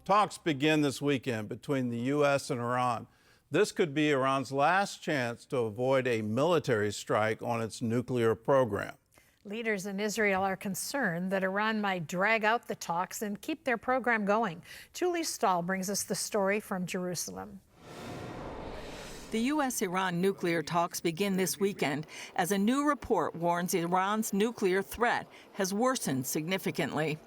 Talks begin this weekend between the U.S. and Iran. This could be Iran's last chance to avoid a military strike on its nuclear program. Leaders in Israel are concerned that Iran might drag out the talks and keep their program going. Julie Stahl brings us the story from Jerusalem. The U.S. Iran nuclear talks begin this weekend as a new report warns Iran's nuclear threat has worsened significantly.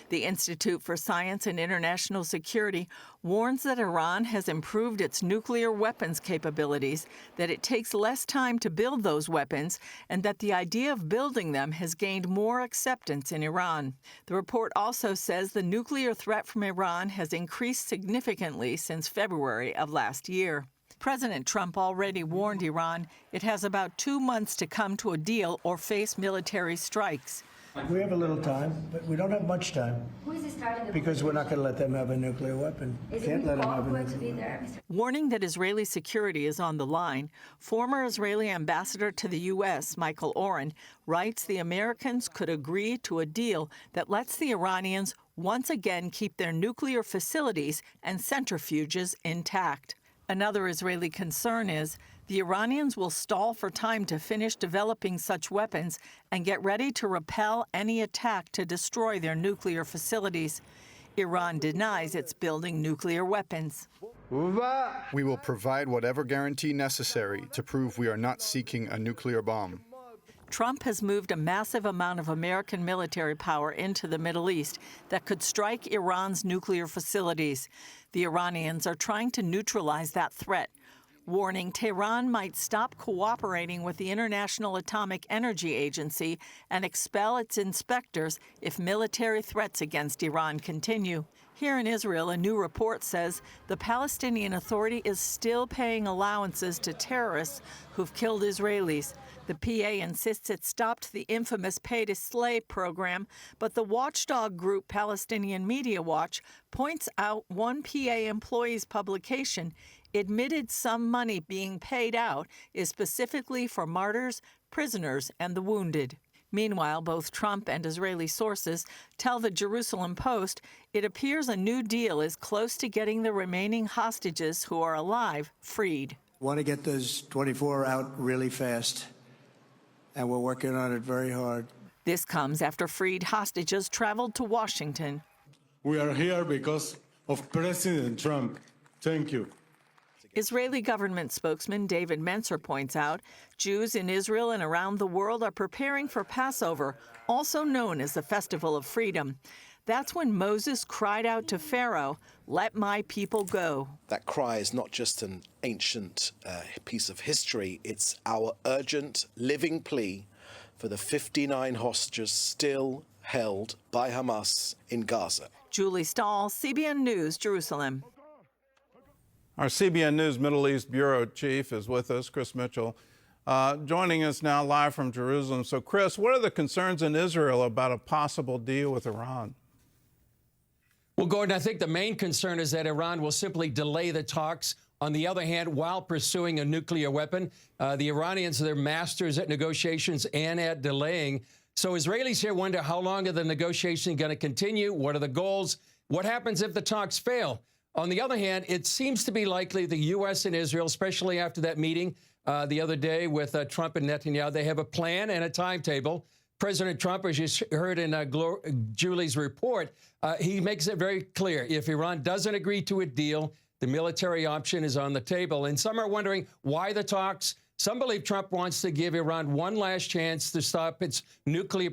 The Institute for Science and International Security warns that Iran has improved its nuclear weapons capabilities, that it takes less time to build those weapons, and that the idea of building them has gained more acceptance in Iran. The report also says the nuclear threat from Iran has increased significantly since February of last year. President Trump already warned Iran it has about 2 months to come to a deal or face military strikes. We have a little time, but we don't have much time because we're not going to let them have a nuclear weapon. Can't let them have a nuclear weapon. Warning that Israeli security is on the line, former Israeli ambassador to the U.S., Michael Oren, writes the Americans could agree to a deal that lets the Iranians once again keep their nuclear facilities and centrifuges intact. Another Israeli concern is the Iranians will stall for time to finish developing such weapons and get ready to repel any attack to destroy their nuclear facilities. Iran denies it's building nuclear weapons. We will provide whatever guarantee necessary to prove we are not seeking a nuclear bomb. Trump has moved a massive amount of American military power into the Middle East that could strike Iran's nuclear facilities. The Iranians are trying to neutralize that threat, warning Tehran might stop cooperating with the International Atomic Energy Agency and expel its inspectors if military threats against Iran continue. Here in Israel, a new report says the Palestinian Authority is still paying allowances to terrorists who've killed Israelis. The PA insists it stopped the infamous pay-to-slay program, but the watchdog group Palestinian Media Watch points out one PA employee's publication admitted some money being paid out is specifically for martyrs, prisoners, and the wounded. Meanwhile, both Trump and Israeli sources tell the Jerusalem Post it appears a new deal is close to getting the remaining hostages who are alive freed. Want to get those 24 out really fast, and we're working on it very hard. This comes after freed hostages traveled to Washington. We are here because of President Trump. Thank you. Israeli government spokesman David Mencer points out Jews in Israel and around the world are preparing for Passover, also known as the Festival of Freedom. That's when Moses cried out to Pharaoh, "Let my people go." That cry is not just an ancient piece of history, it's our urgent, living plea for the 59 hostages still held by Hamas in Gaza. Julie Stahl, CBN News, Jerusalem. Our CBN News Middle East Bureau Chief is with us, Chris Mitchell, joining us now live from Jerusalem. So, Chris, what are the concerns in Israel about a possible deal with Iran? Well, Gordon, I think the main concern is that Iran will simply delay the talks. On the other hand, while pursuing a nuclear weapon, the Iranians are masters at negotiations and at delaying. So Israelis here wonder how long are the negotiations going to continue? What are the goals? What happens if the talks fail? On the other hand, it seems to be likely the U.S. and Israel, especially after that meeting the other day with Trump and Netanyahu, they have a plan and a timetable. President Trump, as you heard in Julie's report, he makes it very clear. If Iran doesn't agree to a deal, the military option is on the table. And some are wondering why the talks. Some believe Trump wants to give Iran one last chance to stop its nuclear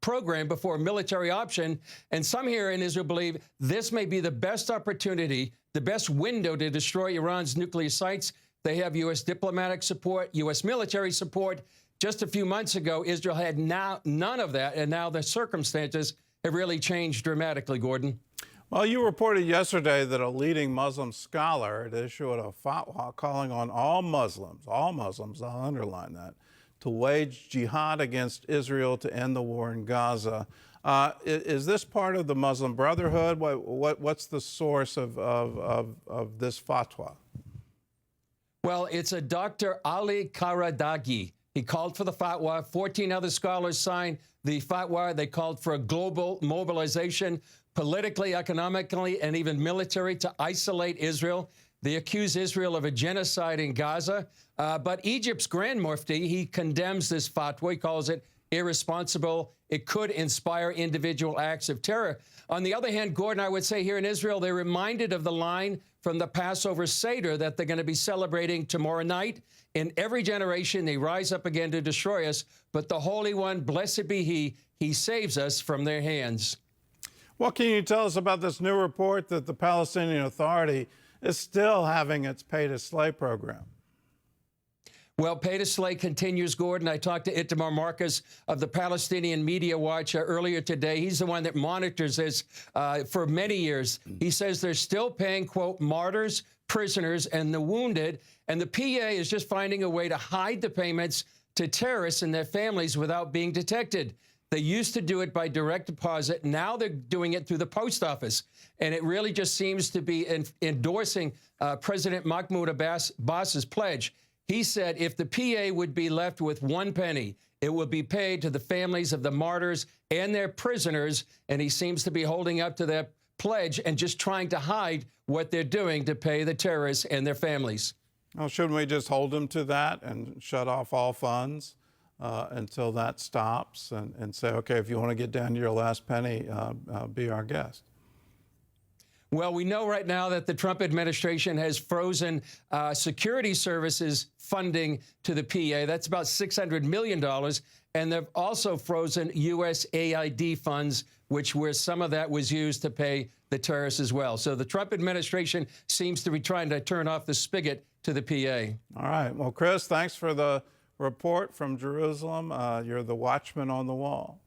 program before a military option. And some here in Israel believe this may be the best opportunity, the best window to destroy Iran's nuclear sites. They have U.S. diplomatic support, U.S. military support. Just a few months ago, Israel had none of that, and now the circumstances have really changed dramatically, Gordon. Well, you reported yesterday that a leading Muslim scholar had issued a fatwa calling on all Muslims, I'll underline that, to wage jihad against Israel to end the war in Gaza. Is this part of the Muslim Brotherhood? What's the source of this fatwa? Well, it's a Dr. Ali Karadagi. He called for the fatwa. 14 other scholars signed the fatwa. They called for a global mobilization. politically, economically, and even military to isolate Israel. They accuse Israel of a genocide in Gaza. But Egypt's Grand Mufti, he condemns this fatwa. He calls it irresponsible. It could inspire individual acts of terror. On the other hand, Gordon, I would say here in Israel, they're reminded of the line from the Passover Seder that they're going to be celebrating tomorrow night. In every generation, they rise up again to destroy us. But the Holy One, blessed be he saves us from their hands. What can you tell us about this new report that the Palestinian Authority is still having its pay-to-slay program? Well, pay-to-slay continues, Gordon. I talked to Itamar Marcus of the Palestinian Media Watch earlier today. He's the one that monitors this for many years. He says they're still paying, quote, martyrs, prisoners, and the wounded, and the PA is just finding a way to hide the payments to terrorists and their families without being detected. They used to do it by direct deposit. Now they're doing it through the post office. And it really just seems to be endorsing President Mahmoud Abbas's pledge. He said if the PA would be left with 1 penny, it would be paid to the families of the martyrs and their prisoners. And he seems to be holding up to that pledge and just trying to hide what they're doing to pay the terrorists and their families. Well, shouldn't we just hold them to that and shut off all funds until that stops and say, okay, if you want to get down to your last penny, be our guest? Well, we know right now that the Trump administration has frozen security services funding to the PA. That's about $600 million. And they've also frozen USAID funds, where some of that was used to pay the terrorists as well. So the Trump administration seems to be trying to turn off the spigot to the PA. All right. Well, Chris, thanks for the report from Jerusalem. You're the watchman on the wall.